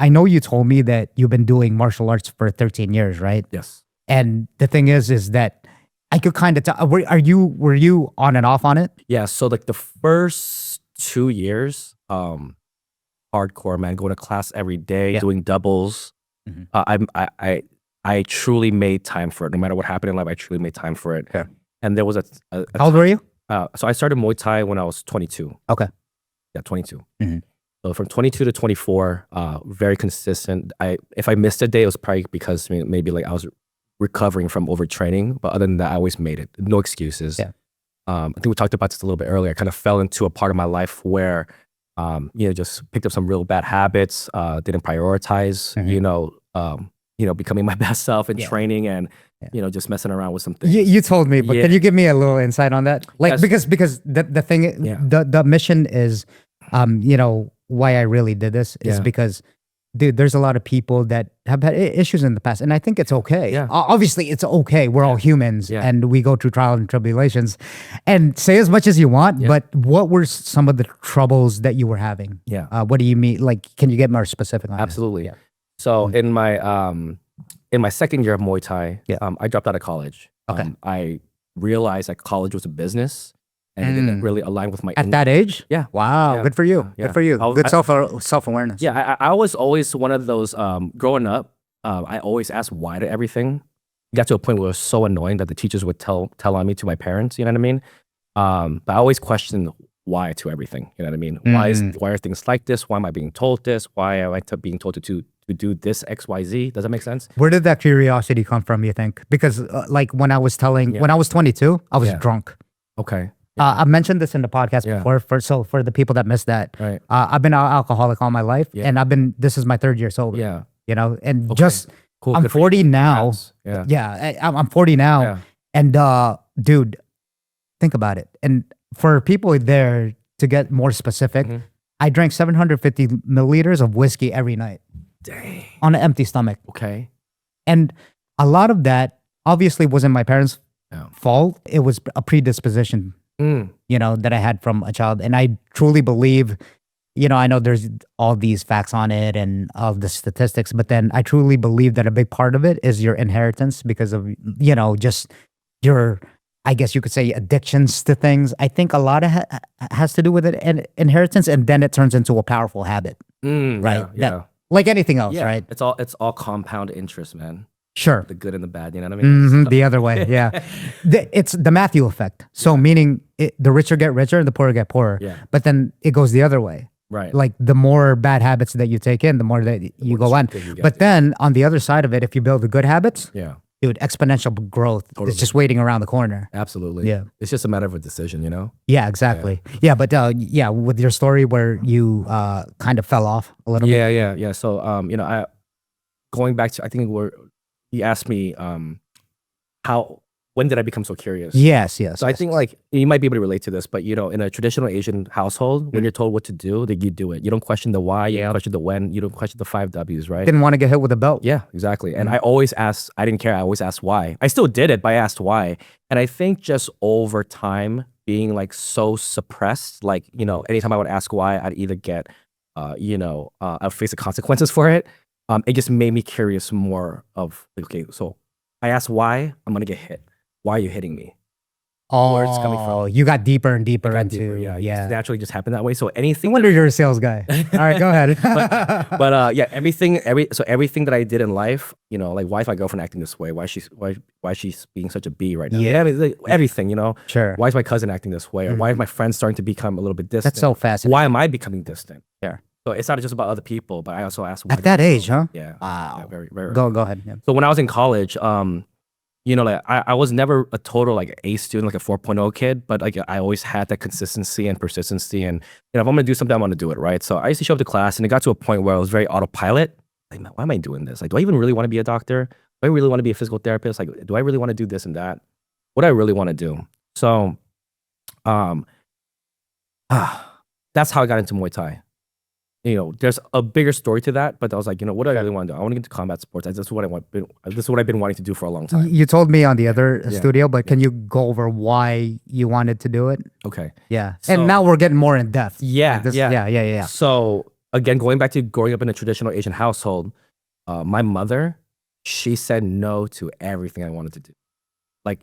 I know you told me that you've been doing martial arts for 13 years, right? Yes. And the thing is that I could kind of tell. Were you on and off on it? Yeah. So like the first 2 years, hardcore, man, going to class every day, doing doubles. Mhm. I truly made time for it. No matter what happened in life, I truly made time for it. Yeah. And there was How old were you? so I started Muay Thai when I was 22. Okay. Yeah, 22. Mhm. So from 22 to 24, very consistent. If I missed a day, it was probably because maybe like I was recovering from overtraining. But other than that, I always made it. No excuses. Yeah. I think we talked about this a little bit earlier. I kind of fell into a part of my life where, just picked up some real bad habits. Didn't prioritize. Becoming my best self and training and just messing around with some things. You told me, but can you give me a little insight on that? Like, Yes. because the thing, the mission is, why I really did this is because, dude, there's a lot of people that have had issues in the past, and I think it's okay. Yeah. Obviously, it's okay. We're all humans, Yeah. and we go through trials and tribulations. And say as much as you want, but what were some of the troubles that you were having? Yeah. What do you mean? Like, can you get more specific on Absolutely. This? So in my second year of Muay Thai, Yeah. I dropped out of college. Okay. I realized that college was a business and it didn't really align with my At that age? Yeah. Wow. Yeah. Good for you. Yeah. Good for you. Good self-awareness. Yeah, I was always one of those, growing up, I always asked why to everything. It got to a point where it was so annoying that the teachers would tell on me to my parents, you know what I mean? But I always questioned why to everything, you know what I mean? Why are things like this? Why am I being told this? Why am I being told to do this X, Y, Z? Does that make sense? Where did that curiosity come from, you think? Because like when I was 22, I was drunk. Okay. I mentioned this in the podcast before. For the people that missed that, Right. I've been alcoholic all my life, and this is my 3rd year sober. Yeah. And Okay. just Cool. I'm Good for you. 40 now. Congrats. Yeah, I'm 40 now, Yeah. and dude, think about it. And for people there to get more specific, I drank 750 milliliters of whiskey every night. Dang. On an empty stomach. Okay. And a lot of that obviously wasn't my parents' fault. It was a predisposition, that I had from a child. And I truly believe, I know there's all these facts on it and all the statistics, but then I truly believe that a big part of it is your inheritance because of, just your, I guess you could say, addictions to things. I think a lot of has to do with it and inheritance, and then it turns into a powerful habit, right? Yeah. Like anything else, right? It's all compound interest, man. Sure. The good and the bad, you know what I mean? The other way, yeah. It's the Matthew effect. So meaning the richer get richer and the poorer get poorer. Yeah. But then it goes the other way. Right. Like the more bad habits that you take in, the more that you go on. But then on the other side of it, if you build the good habits, dude, exponential growth is just waiting around the corner. Absolutely. Yeah. It's just a matter of a decision, you know? Yeah, exactly. Yeah, but with your story where you kind of fell off a little bit. Yeah. So, I going back to, I think you asked me when did I become so curious? Yes. So I think like you might be able to relate to this, but in a traditional Asian household, when you're told what to do, then you do it. You don't question the why, you don't question the when, you don't question the 5 W's, right? Didn't want to get hit with a belt. Yeah, exactly. And I always asked, I didn't care, I always asked why. I still did it, but I asked why. And I think just over time, being like so suppressed, like, anytime I would ask why, I'd either get, I'd face the consequences for it. It just made me curious more of, like, okay, so I asked why, I'm gonna get hit. Why are you hitting me? Where it's coming from. You got deeper and deeper into Yeah. It naturally just happened that way. So anything. No wonder you're a sales guy. All right, go ahead. but everything that I did in life, like why is my girlfriend acting this way? Why she's being such a B right now? Yeah. I mean, like, everything, Sure. Why is my cousin acting this way? Or why is my friend starting to become a little bit distant? That's so fascinating. Why am I becoming distant? Yeah. So it's not just about other people, but I also ask why. At that age, huh? Yeah. Wow. Yeah, very, very. Go ahead. Yeah. So when I was in college, like I was never a total like A student, like a 4.0 kid, but like I always had that consistency and persistency. And if I'm gonna do something, I'm gonna do it, right? So I used to show up to class, and it got to a point where I was very autopilot. Like, man, why am I doing this? Like, do I even really want to be a doctor? Do I really want to be a physical therapist? Like, do I really want to do this and that? What do I really want to do? So, that's how I got into Muay Thai. There's a bigger story to that, but I was like, what do I really want to do? I want to get into combat sports. This is what I want. This is what I've been wanting to do for a long time. You told me on the other studio, but can you go over why you wanted to do it? Okay. Yeah. So, and now we're getting more in depth. Yeah. Yeah. So again, going back to growing up in a traditional Asian household, my mother, she said no to everything I wanted to do. Like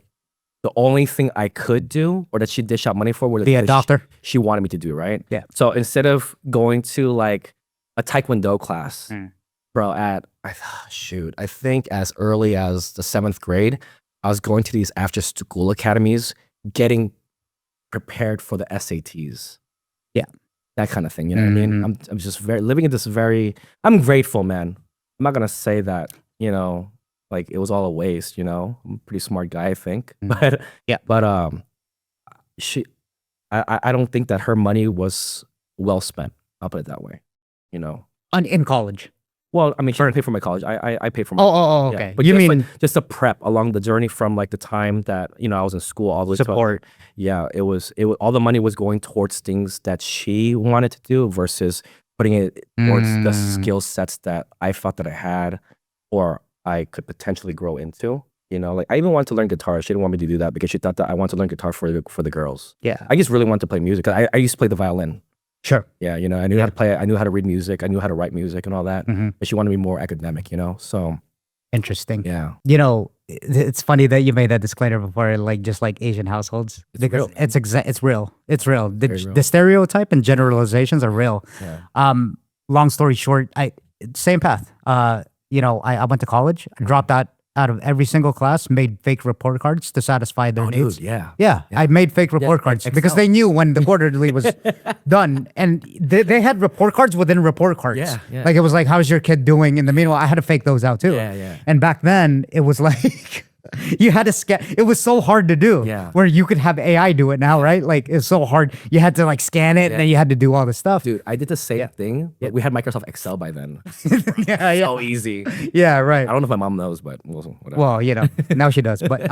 the only thing I could do or that she dished out money for was Be a doctor. she wanted me to do, right? Yeah. So instead of going to like a taekwondo class, bro, I think as early as the 7th grade, I was going to these after school academies, getting prepared for the SATs. Yeah. That kind of thing. You know what I mean? I'm just living in this I'm grateful, man. I'm not going to say that, you know, like it was all a waste, you know. I'm a pretty smart guy, I think. But I don't think that her money was well spent. I'll put it that way, you know. In college. Well, I mean, she didn't pay for my college. I paid for my okay. Yeah. But you mean just a prep along the journey from like the time that, you know, I was in school all the way support. It was all the money was going towards things that she wanted to do versus putting it towards the skill sets that I thought that I had or I could potentially grow into. You know, like I even wanted to learn guitar. She didn't want me to do that because she thought that I wanted to learn guitar for the girls. Yeah. I just really wanted to play music. I used to play the violin. Sure. Yeah, you know, I knew how to play it. I knew how to read music. I knew how to write music and all that. But she wanted me more academic, you know? So interesting. Yeah. You know, it's funny that you made that disclaimer before, like just like Asian households. Because it's real. It's real. The stereotype and generalizations are real. Yeah. Long story short, same path. You know, I went to college, I dropped out of every single class, made fake report cards to satisfy their needs. Dude, yeah. I made fake report cards because they knew when the quarterly was done. And they had report cards within report cards. Yeah. Like it was like, how's your kid doing? In the meanwhile, I had to fake those out too. Yeah. And back then, it was like... you had to scan. It was so hard to do. Yeah. Where you could have AI do it now, right? Like it's so hard. You had to like scan it, and then you had to do all the stuff. Dude, I did the same thing. But we had Microsoft Excel by then. Yeah. So easy. Yeah, right. I don't know if my mom knows, but whatever. Well, you know, now she does. But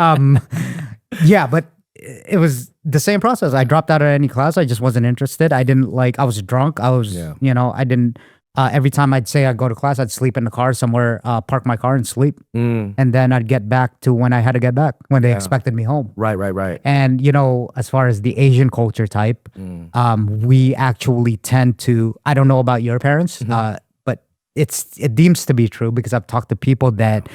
yeah, but it was the same process. I dropped out of any class. I just wasn't interested. I didn't like. I was drunk. I was, you know, I didn't. Every time I'd say I'd go to class, I'd sleep in the car somewhere, park my car and sleep. And then I'd get back to when I had to get back, when they expected me home. Right. And, you know, as far as the Asian culture type, we actually tend to, I don't know about your parents, but it deems to be true because I've talked to people that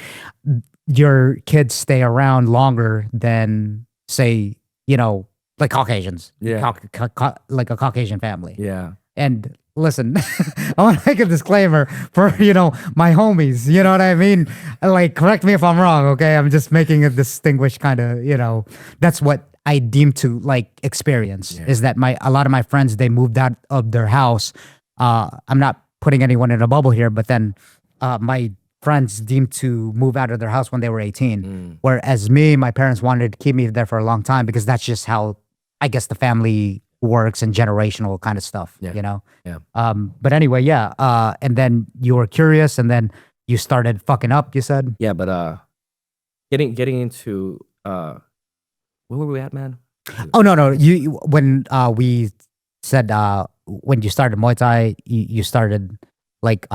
your kids stay around longer than, say, you know, like Caucasians. Yeah. Like a Caucasian family. Yeah. And listen, I want to make a disclaimer for, you know, my homies, you know what I mean? Like, correct me if I'm wrong, okay? I'm just making a distinguished kind of, you know, that's what I deem to like experience is that a lot of my friends, they moved out of their house. I'm not putting anyone in a bubble here, but then my friends deemed to move out of their house when they were 18. Whereas me, my parents wanted to keep me there for a long time because that's just how, I guess, the family works and generational kind of stuff, you know? Yeah. But anyway, and then you were curious and then you started fucking up, you said? Yeah, but getting into where were we at, man? Oh, no. You when we said when you started Muay Thai, you started like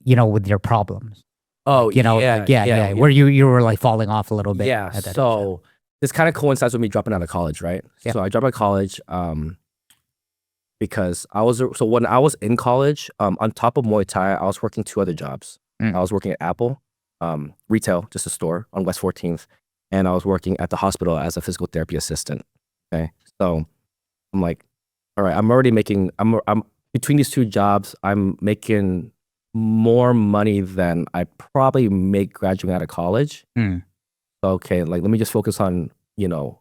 you know, with your problems. Oh, you know, yeah. Where you were like falling off a little bit. Yeah. So this kind of coincides with me dropping out of college, right? Yeah. So I dropped out of college because when I was in college, on top of Muay Thai, I was working 2 other jobs. I was working at Apple, retail, just a store on West 14th, and I was working at the hospital as a physical therapy assistant. Okay, so I'm like, all right, I'm already making. I'm between these 2 jobs, I'm making more money than I probably make graduating out of college. Okay, like let me just focus on, you know,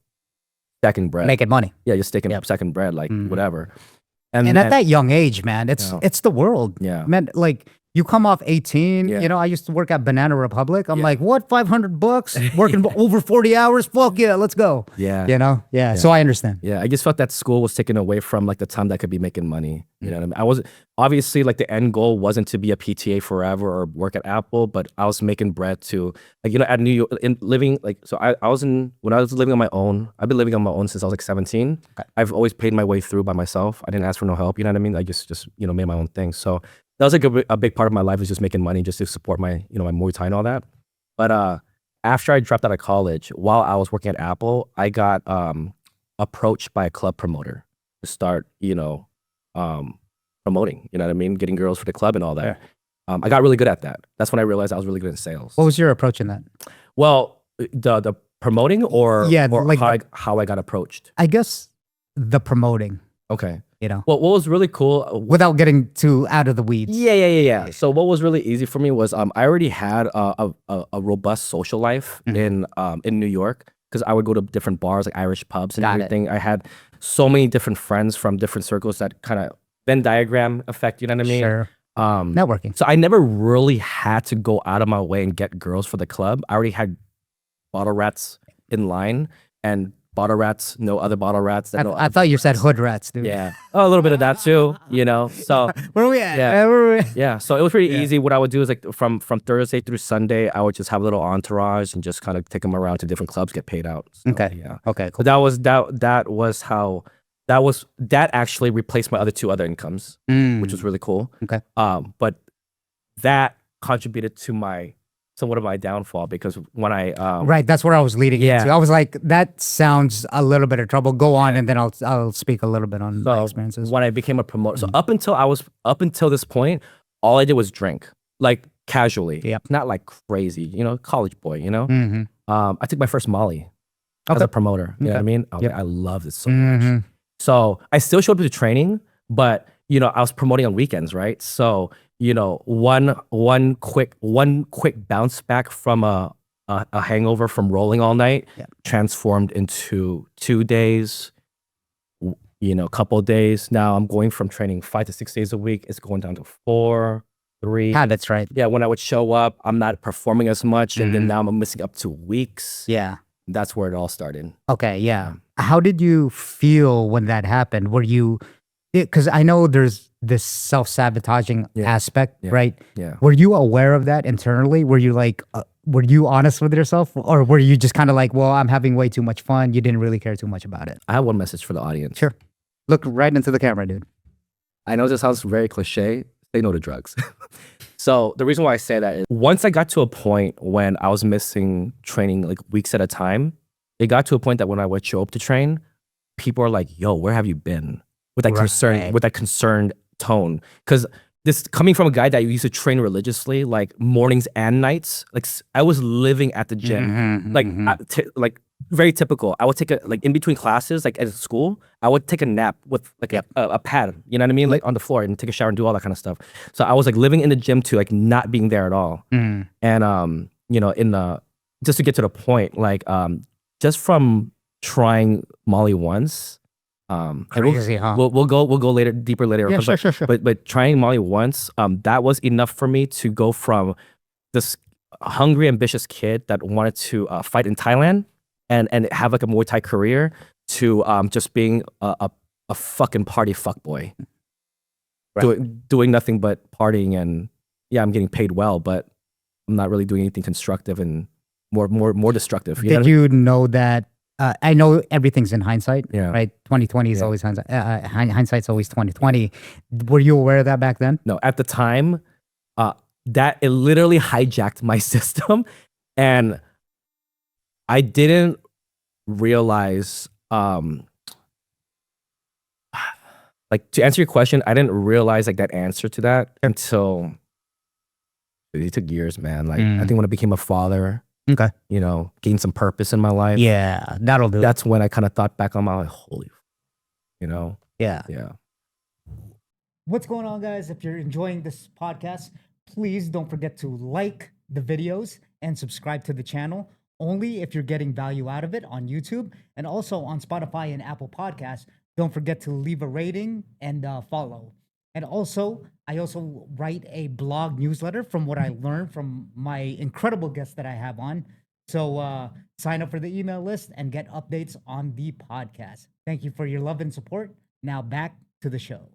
stacking bread. Making money. Yeah, just stacking bread, like whatever. And at that young age, man, it's the world. Yeah. Man, like you come off 18, you know, I used to work at Banana Republic. I'm like, what, $500? Working over 40 hours? Fuck yeah, let's go. Yeah. You know? Yeah. So I understand. Yeah. I just felt that school was taken away from like the time that I could be making money. You know what I mean? I was obviously like the end goal wasn't to be a PTA forever or work at Apple, but I was making bread to like, you know, at New York in living like, so when I was living on my own, I've been living on my own since I was like 17. Okay. I've always paid my way through by myself. I didn't ask for no help. You know what I mean? I just, you know, made my own thing. So that was like a big part of my life was just making money just to support my, you know, my Muay Thai and all that. But after I dropped out of college, while I was working at Apple, I got approached by a club promoter to start, you know, promoting. You know what I mean? Getting girls for the club and all that. I got really good at that. That's when I realized I was really good in sales. What was your approach in that? Well, the promoting or like how I got approached. I guess the promoting. Okay. You know. Well, what was really cool without getting too out of the weeds. Yeah. So what was really easy for me was I already had a robust social life in New York, because I would go to different bars like Irish pubs and everything. I had so many different friends from different circles that kind of Venn diagram effect. You know what I mean? Sure. Networking. So I never really had to go out of my way and get girls for the club. I already had bottle rats in line, and bottle rats know other bottle rats. I thought you said hood rats, dude. Yeah. Oh, a little bit of that too, you know. So where are we at? Yeah. So it was pretty easy. What I would do is like from Thursday through Sunday, I would just have a little entourage and just kind of take them around to different clubs, get paid out. So, okay. Yeah. Okay. Cool. But that actually replaced my other incomes, which was really cool. Okay. But that contributed to somewhat of my downfall, because when I right, that's where I was leading into. I was like, that sounds a little bit of trouble. Go on, and then I'll speak a little bit on my experiences. When I became a promoter, so up until this point, all I did was drink, like casually, not like crazy, you know, college boy, you know. I took my first Molly as a promoter. You know what I mean? I love it so much. So I still showed up to training, but you know, I was promoting on weekends, right? So you know, one quick bounce back from a hangover from rolling all night transformed into 2 days, you know, couple of days. Now I'm going from training 5 to 6 days a week. It's going down to 4, 3. Yeah, that's right. Yeah, when I would show up, I'm not performing as much, and then now I'm missing up to weeks. Yeah. That's where it all started. Okay, yeah. How did you feel when that happened? Were you, because I know there's this self-sabotaging aspect, right? Yeah. Were you aware of that internally? Were you like, were you honest with yourself? Or were you just kind of like, well, I'm having way too much fun. You didn't really care too much about it. I have one message for the audience. Sure. Look right into the camera, dude. I know this sounds very cliche. Say no to drugs. So the reason why I say that is once I got to a point when I was missing training like weeks at a time, it got to a point that when I would show up to train, people are like, yo, where have you been? With that concerned tone. Because this coming from a guy that used to train religiously, like mornings and nights, like I was living at the gym, like very typical. I would take in between classes, like at school, I would take a nap with like a pad, you know what I mean? Like on the floor, and take a shower and do all that kind of stuff. So I was like living in the gym too, like not being there at all. And, you know, just to get to the point, like just from trying Molly once, crazy, huh? We'll go deeper later. Yeah, sure. But trying Molly once, that was enough for me to go from this hungry, ambitious kid that wanted to fight in Thailand and have like a Muay Thai career to just being a fucking party fuckboy, doing nothing but partying, and I'm getting paid well, but I'm not really doing anything constructive and more destructive. Did you know that? I know everything's in hindsight, Yeah. right? 2020 is always hindsight. Hindsight's always 2020. Were you aware of that back then? No, at the time, that it literally hijacked my system, and I didn't realize. Like, to answer your question, I didn't realize like that answer to that until it took years, man. Like I think when I became a father. Okay. You know, gain some purpose in my life. Yeah, that'll do. That's when I kind of thought back on my life, holy, you know? Yeah. Yeah. What's going on, guys? If you're enjoying this podcast, please don't forget to like the videos and subscribe to the channel. Only if you're getting value out of it on YouTube, and also on Spotify and Apple Podcasts. Don't forget to leave a rating and follow. And also, I also write a blog newsletter from what I learned from my incredible guests that I have on. So sign up for the email list and get updates on the podcast. Thank you for your love and support. Now back to the show.